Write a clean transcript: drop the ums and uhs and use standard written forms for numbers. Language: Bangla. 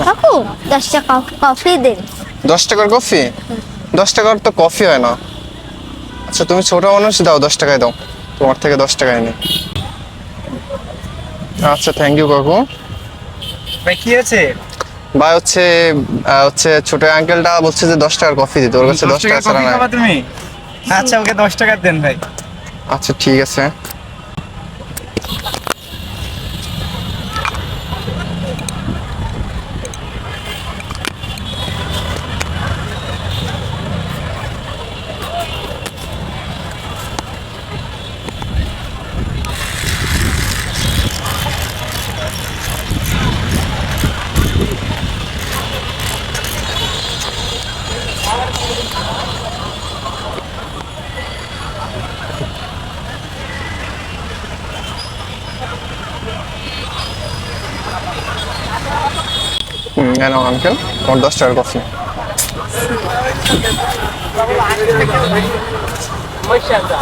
কাকু 10 টাকা কফি দিন। 10 টাকার কফি? 10 টাকার তো কফি হয় না। আচ্ছা তুমি ছোট মানুষ, দাও 10 টাকায় দাও, তোমার থেকে 10 টাকায় নি। আচ্ছা থ্যাংক ইউ কাকু। ভাই কি আছে? ভাই হচ্ছে ছোট আঙ্কেলটা বলছে যে 10 টাকার কফি দিতে, ওর কাছে 10 টাকা ছাড়া কফি নাই। খাবা তুমি? আচ্ছা ওকে 10 টাকা দেন ভাই। আচ্ছা ঠিক আছে। নাও আঙ্কেল, তোমার 10 টাকার কফি। মাশাআল্লাহ।